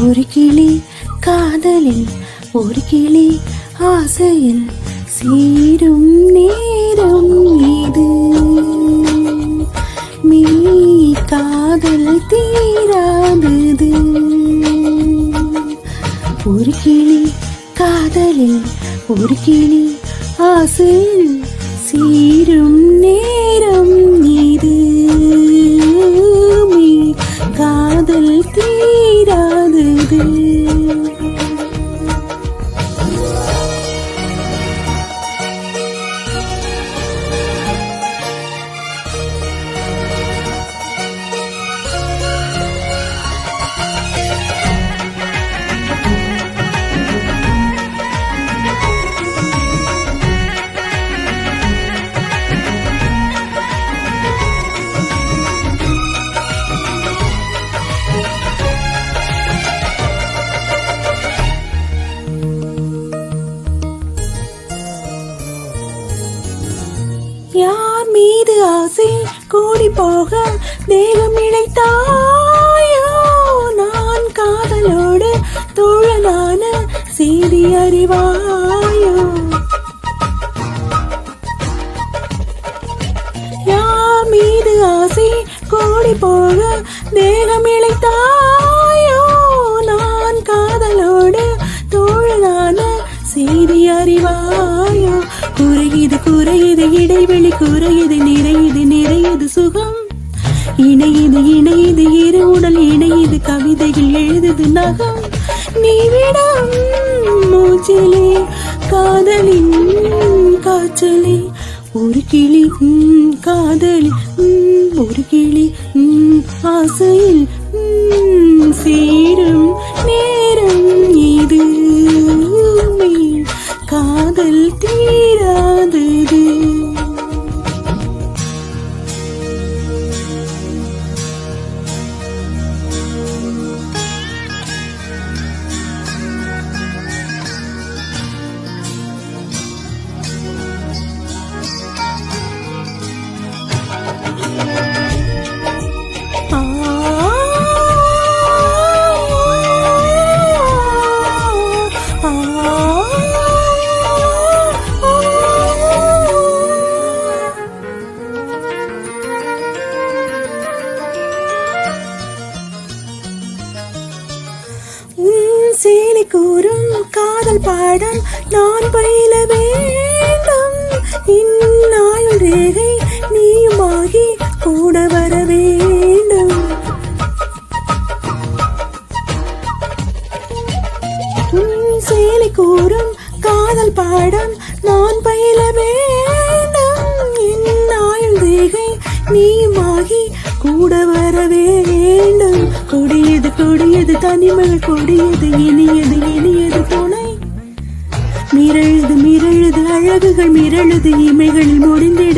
ஒரு கிளி காதலில் ஒரு கிளி ஆசையில் சேரும் நேரம் இது மீ காதல் தீராதது ஒரு கிளி காதலில் ஒரு கிளி ஆசையில் சேரும் நேரம் இது மீ காதல் தீராதது யார் மீது ஆசை கூடி போக தேகம் இழைத்தாயோ நான் காதலோடு தோழனான செய்தி அறிவாயோ யார் மீது ஆசை கூடி போக தேகம் இழைத்தாயோ நான் காதலோடு தோழனான செய்தி அறிவாயோ குறையுது இடைவெளி குறையுது நிறையுது சுகம் இணையுது இரு உடல் இணையுது கவிதைகள் எழுதுது நகம் நீ விடம் மூச்சிலே காதலின் காய்ச்சலே ஒரு கிளி காதலி ஒரு கிளி ஆசையில் சேரும் நேரம் இது காதல் தீராதது சேலை கூறும் காதல் பாடம் நான் பயில வேண்டும் இந்நாயுள் ரேகை நீயுமாகி கூட வர வேண்டும் சேலை கூறும் காதல் பாடம் நான் பயில வேண்டும் இந்நாயுள் ரேகை நீயுமாகி கூட வர வேண்டும் கொடியது தனிமகள் கொடியது இனியது துணை மிரழுது அழகுகள் மிரழுது இமைகளில் முடிந்தே